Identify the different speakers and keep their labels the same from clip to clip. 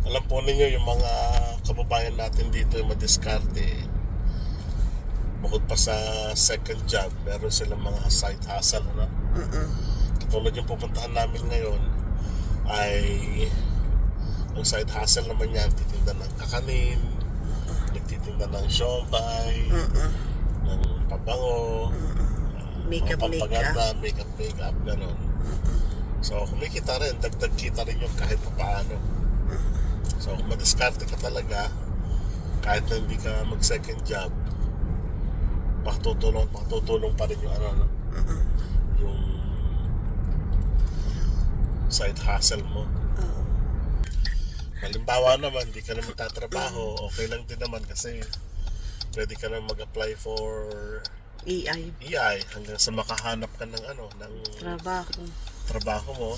Speaker 1: Alam po ninyo yung mga kababayan natin dito yung madiskarte. Bukod pa sa second job, meron silang mga side hustle, ano? Katulad yung pupuntahan namin ngayon ay ang side hustle naman yan, titinda ng kakanin, nagtitinda ng siomay, ng pabango,
Speaker 2: Makeup,
Speaker 1: pampaganda, makeup, gano'n. So kumikita rin, dagdag kita rin yung kahit pa paano. So kung madiskarte ka talaga, kahit na hindi ka mag second job, pakatutulong pa rin yung ano, yung side hustle mo. Halimbawa naman, hindi ka naman tatrabaho, okay lang din naman kasi pwede ka na mag-apply for EI hanggang sa makahanap ka ng ano, ng trabaho mo.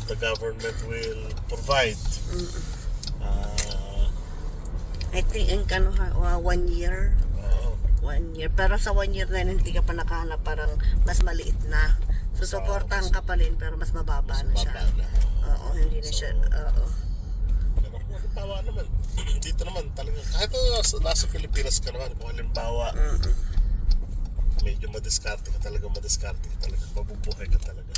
Speaker 1: The government will provide.
Speaker 2: I think in 1 year. 1 year. Pero sa 1 year na yun, hindi ka pa nakahanap, parang mas maliit na. Susuportahan ka pa rin, pero mas mababa na siya. Oo, hindi na siya. Oo.
Speaker 1: Pero kung halimbawa naman, dito naman talaga, kahit nasa Pilipinas ka naman, kung halimbawa, medyo madiskarte ka talaga, mabubuhay ka talaga.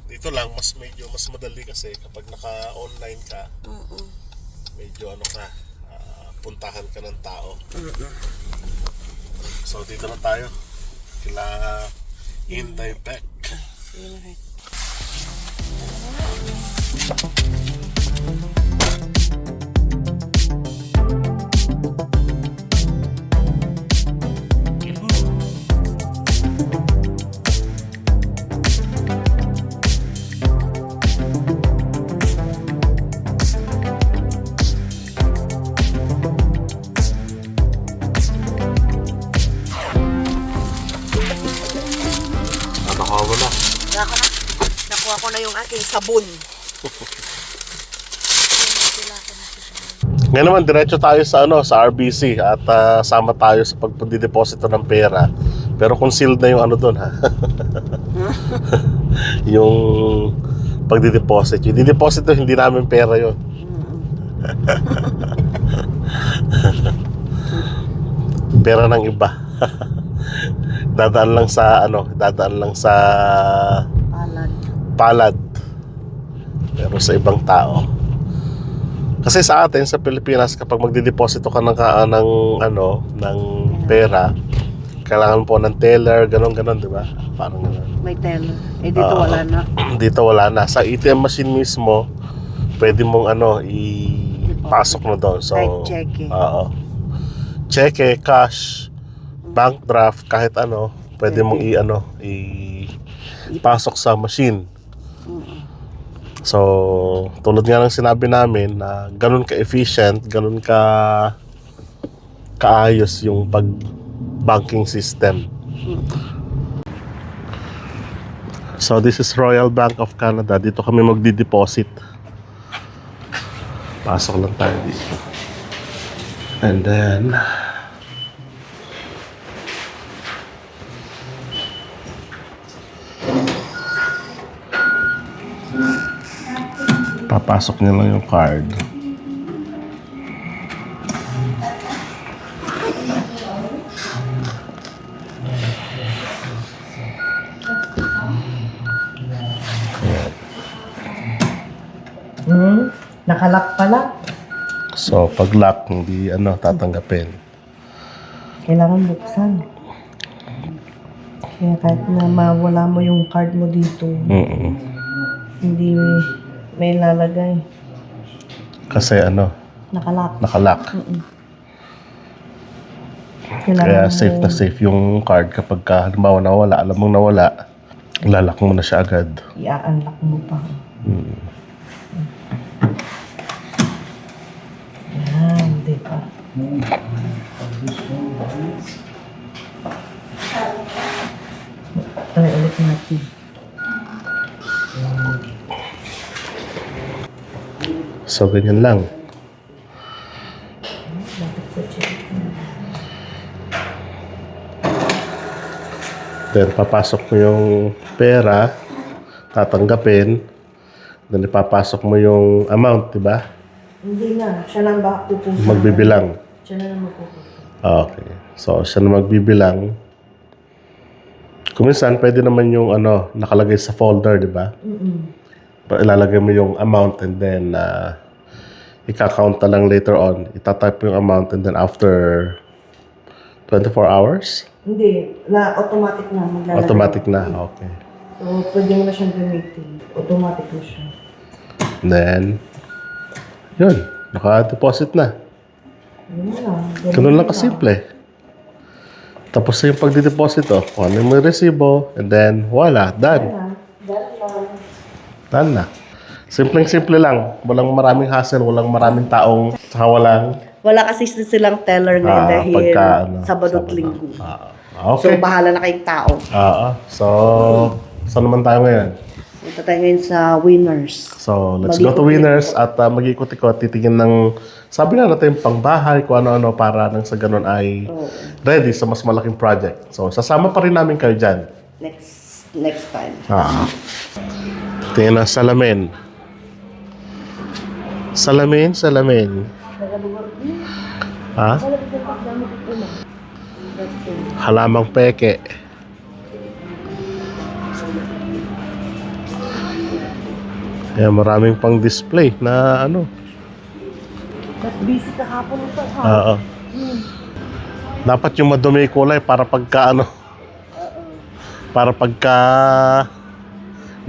Speaker 1: Dito lang, medyo mas madali kasi kapag naka-online ka, medyo ano ka, puntahan ka ng tao. So dito na tayo kila Inday Beck.
Speaker 2: Nakuha ko na yung aking sabon.
Speaker 1: Ngayon naman, diretso tayo sa RBC at sama tayo sa pagdideposito ng pera. Pero concealed na yung ano doon, ha. Yung pagdideposit. Yung dideposito, hindi namin pera yon. Pera ng iba. Dadaan lang sa palad. Pero sa ibang tao. Kasi sa atin sa Pilipinas, kapag magdideposito ka ng pera, kailangan po ng teller, ganon, di ba? Parang ganon.
Speaker 2: May teller. Dito wala na.
Speaker 1: Dito wala na. Sa ATM machine mismo, pwede mong pasok na doon. So,
Speaker 2: kahit cheque.
Speaker 1: Cheque, cash, bank draft, kahit pwede mong pasok sa machine. So, tulad nga ng sinabi namin na ganun ka-efficient, ganun kaayos yung banking system. So, this is Royal Bank of Canada. Dito kami magdi-deposit. Pasok lang tayo dito. And then papasok niya lang yung card.
Speaker 2: Nakalock pala.
Speaker 1: So pag lock, hindi tatanggapin.
Speaker 2: Kailangan buksan. Kaya kahit na mawala mo yung card mo dito, hindi may lalagay.
Speaker 1: Kasi nakalock. Kaya safe na safe yung card kapag halimbawa nawala, alam mong nawala, lalak mo na siya agad.
Speaker 2: I-unlock mo pa. Yan, di ba? Try ulit natin.
Speaker 1: So, ganyan lang. Then, papasok mo yung pera, tatanggapin, Then ipapasok mo yung amount, di ba?
Speaker 2: Hindi na. Siya lang ba pupunta?
Speaker 1: Magbibilang.
Speaker 2: Siya na lang magpupunta.
Speaker 1: Okay. So, siya na magbibilang. Kung minsan, pwede naman yung nakalagay sa folder, di ba? Ilalagay mo yung amount and then ika-count na lang later on. Itatype yung amount and then after 24 hours?
Speaker 2: Hindi. Automatic na. Maglalagay.
Speaker 1: Automatic na. Okay.
Speaker 2: So, pwede mo na siyang gamitin. Automatic na siya.
Speaker 1: And then, yun. Naka-deposit na.
Speaker 2: Yun lang.
Speaker 1: Ganun lang kasimple. Tapos na yung pagdideposit, kung ano yung resibo, and then, voila, done. Done na. Simpleng-simple lang. Walang maraming hassle, walang maraming taong, saka walang...
Speaker 2: Wala kasi silang teller ngayon dahil Sabado at Linggo.
Speaker 1: Okay.
Speaker 2: So, bahala na kayong tao.
Speaker 1: So, saan naman tayo ngayon?
Speaker 2: Punta tayo ngayon sa Winners.
Speaker 1: So, let's go to Winners at mag-ikot-ikot, titingin ng, sabi nga natin, pangbahay, kung ano-ano, para nang sa ganun ay ready sa mas malaking project. So, sasama pa rin namin kayo dyan.
Speaker 2: Next time.
Speaker 1: Tingnan na salamin. Salamin. Ha? Halamang peke. Kaya maraming pang display na
Speaker 2: Mas busy kahapon ito, ha?
Speaker 1: Oo. Dapat yung madumi kulay para pagka para pagka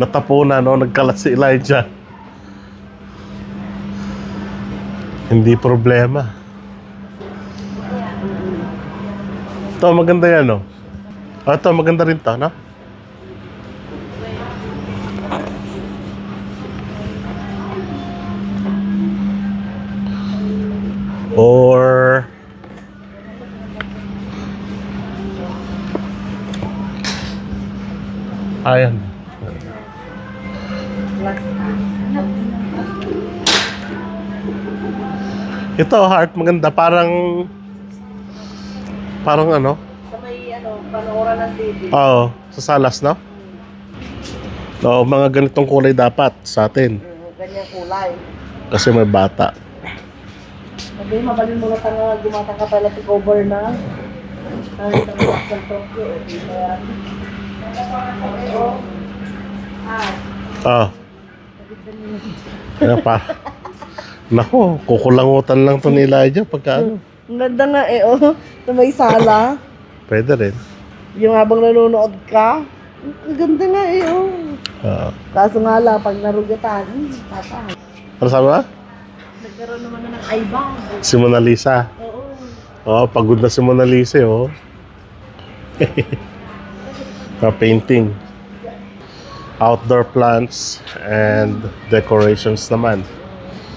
Speaker 1: natapunan, nagkalat si Elijah. Hindi problema. Ito, maganda yan, ito, maganda rin to, no? Or ayan. Ito, heart, maganda. Parang
Speaker 2: Sa may, panooran ng TV.
Speaker 1: Oo, sa salas, no? Oo, mga ganitong kulay dapat sa atin.
Speaker 2: Ganyang kulay.
Speaker 1: Kasi may bata.
Speaker 2: Sabi, mabalin mo na gumatang ka pala cover na. Kahit ang ng Tokyo, yan.
Speaker 1: Kaya pa. Nako, kukulangutan lang to ni Elijah pagka
Speaker 2: Ang ganda nga na may sala.
Speaker 1: Pwede rin.
Speaker 2: Yung habang nanonood ka, ang ganda nga Kaso nga lang, pag narugatan, tatay.
Speaker 1: Ano sabi ba?
Speaker 2: Nagkaroon naman na ng eye-bag.
Speaker 1: Si Mona Lisa.
Speaker 2: Oo.
Speaker 1: Pagod na si Mona Lisa, painting. Outdoor plants and decorations naman.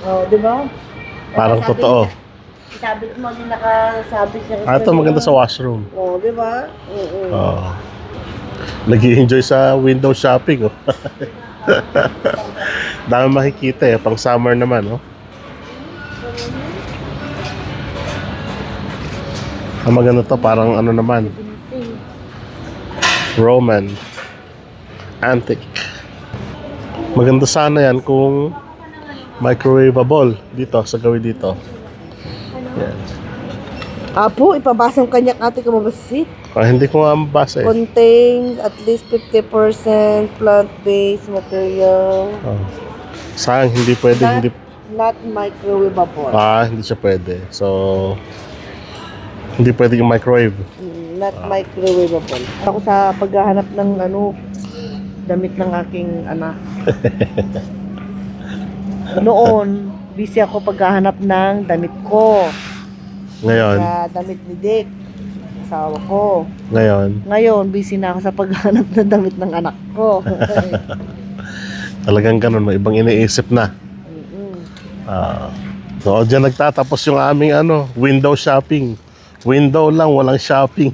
Speaker 2: Di ba?
Speaker 1: Parang totoo.
Speaker 2: Sabi mo din nakasabi siya.
Speaker 1: Ito maganda sa washroom.
Speaker 2: Di ba?
Speaker 1: Nag-i-enjoy sa window shopping, Dami makikita, pang summer naman, Ang maganda to, parang naman, Roman, antique. Maganda sana yan kung microwavable dito, sa gawin dito. Yan.
Speaker 2: Apo, ipabasang kanyak ate kamabasit.
Speaker 1: Hindi ko nga mabasa
Speaker 2: Contains at least 50% plant-based material.
Speaker 1: Sayang, hindi pwede,
Speaker 2: Not microwavable.
Speaker 1: hindi siya pwede. So, hindi pwede yung microwave.
Speaker 2: Not microwavable. Ako sa paghahanap ng damit ng aking anak. Noon, busy ako paghahanap ng damit ko.
Speaker 1: Ngayon,
Speaker 2: Sa damit ni Dick, asawa ko.
Speaker 1: ngayon,
Speaker 2: Busy na ako sa paghahanap ng damit ng anak ko.
Speaker 1: talagang ganun, may ibang iniisip na. So, dyan nagtatapos yung aming window shopping. Window lang, walang shopping.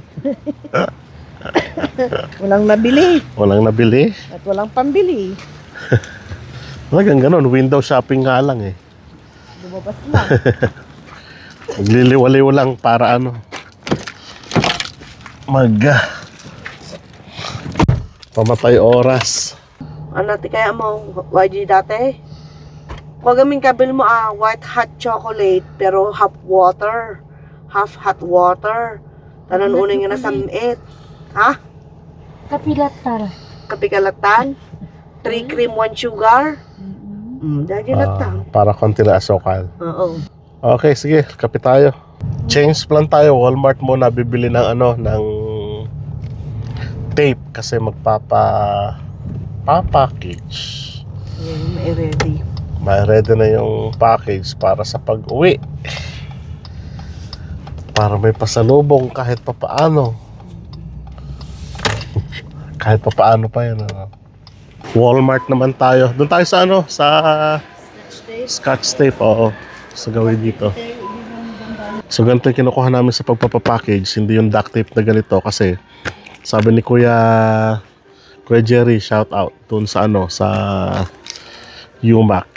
Speaker 2: Walang nabili
Speaker 1: Walang nabili.
Speaker 2: at walang pambili.
Speaker 1: Talagang ganun, window shopping nga lang
Speaker 2: Lumabas lang.
Speaker 1: Magliliwaliw lang para pamatay oras.
Speaker 2: Ano ti kaya mo, YG dati? Kung gaming kabil mo white hot chocolate, pero half water. Half hot water. Tanan unay nga nasamit. Ha?
Speaker 3: Kapilatar.
Speaker 2: Kapikalatan? 3 cream, 1 sugar? Dahil lang.
Speaker 1: Para konti na asukal.
Speaker 2: Oo.
Speaker 1: Okay, sige, kapit tayo. Change plan tayo. Walmart muna bibili ng ng tape kasi package.
Speaker 2: Yan, may ready.
Speaker 1: May ready na yung package para sa pag-uwi. Para may pasalubong kahit papaano. Kahit papaano pa yan. Walmart naman tayo. Doon tayo sa sa Scotch tape. Oo, sa gawin dito. So ganito yung kinukuha namin sa pagpapapackage. Hindi yung duct tape na ganito kasi sabi ni Kuya Jerry, shout out doon sa sa UMAC.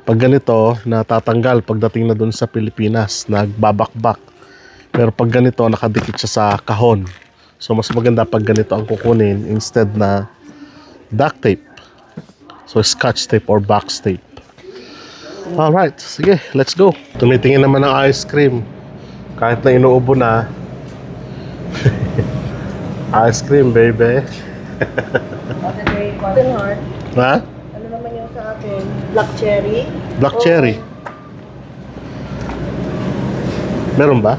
Speaker 1: Pag ganito, natatanggal pagdating na doon sa Pilipinas, nagbabakbak. Pero pag ganito, nakadikit siya sa kahon. So mas maganda pag ganito ang kukunin instead na duct tape. So Scotch tape or box tape. Alright, sige, let's go. Tumitingin naman ng ice cream. Kahit na inuubo na. Ice cream, baby.
Speaker 2: Okay, cotton heart.
Speaker 1: Ha?
Speaker 2: Ano naman yung sa akin? Black cherry?
Speaker 1: Black cherry. Meron ba?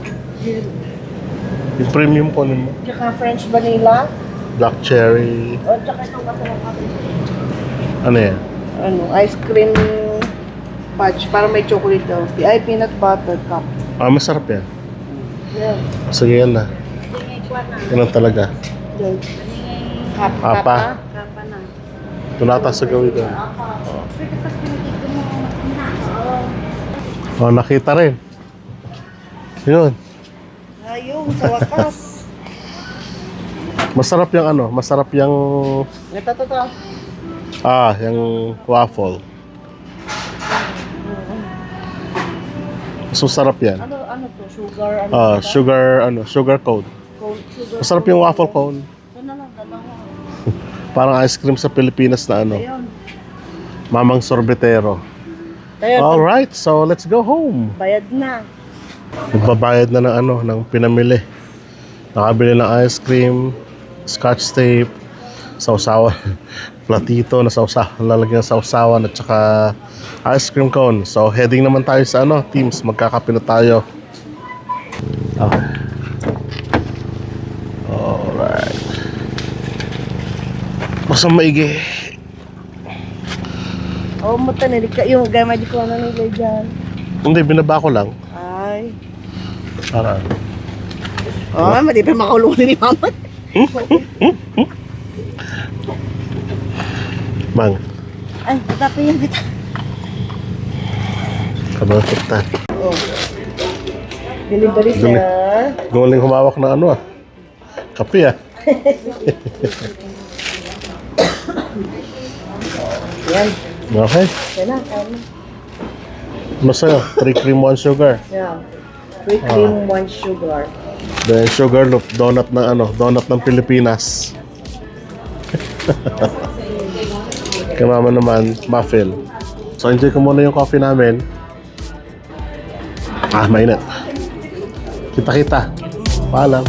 Speaker 1: Yung premium po mo.
Speaker 2: Tsaka French vanilla?
Speaker 1: Black cherry.
Speaker 2: O, tsaka itong kasama kami.
Speaker 1: Ano yan?
Speaker 2: Ano, ice cream fudge. Para may chocolate daw. Ay, peanut butter cup.
Speaker 1: Masarap yan.
Speaker 2: Yan.
Speaker 1: Sige, yan na. Yan lang talaga.
Speaker 2: Yan. Cup.
Speaker 1: Apa.
Speaker 2: Kapa na.
Speaker 1: Tunata sa gawin doon. Oh, nakita rin. Yun.
Speaker 2: Ayun, sa wakas.
Speaker 1: Masarap yung masarap yung
Speaker 2: Ito, to.
Speaker 1: yung waffle. Mas masarap yan.
Speaker 2: Ano to? Sugar?
Speaker 1: Sugar cone.
Speaker 2: Sugar.
Speaker 1: Masarap yung waffle cone.
Speaker 2: Ito na lang, dalawa.
Speaker 1: Parang ice cream sa Pilipinas na
Speaker 2: Ayun.
Speaker 1: Mamang sorbetero.
Speaker 2: Ayun.
Speaker 1: Alright, so let's go home.
Speaker 2: Bayad na.
Speaker 1: Nagbabayad na ng ng pinamili. Nakabili ng ice cream, Scotch tape, sausawan, platito na sausawan, lalagyan ng sausawan at saka ice cream cone. So heading naman tayo sa Teams, magkakape na tayo. Okay. Alright. Basta maigi.
Speaker 2: Oo, mo tanilig ka. Yung gama di ko na nila dyan.
Speaker 1: Hindi, binaba ko lang.
Speaker 2: Ay.
Speaker 1: Para
Speaker 2: Oo, madi pa makulong ni mama.
Speaker 1: Mang,
Speaker 2: Ay, tapi yung kita.
Speaker 1: kabang kita.
Speaker 2: Oh. Delivery
Speaker 1: Dumi.
Speaker 2: sir.
Speaker 1: Gumaling humawak na kape
Speaker 2: Yan.
Speaker 1: Okay.
Speaker 2: Yan na, kaya na.
Speaker 1: Masaya, 3 cream 1 sugar.
Speaker 2: Yeah. 3 cream, 1 sugar.
Speaker 1: Then sugar loop, donut ng Pilipinas. Kay mama naman, muffin. So enjoy ko muna yung coffee namin. Mainit. Kita-kita. Paalam.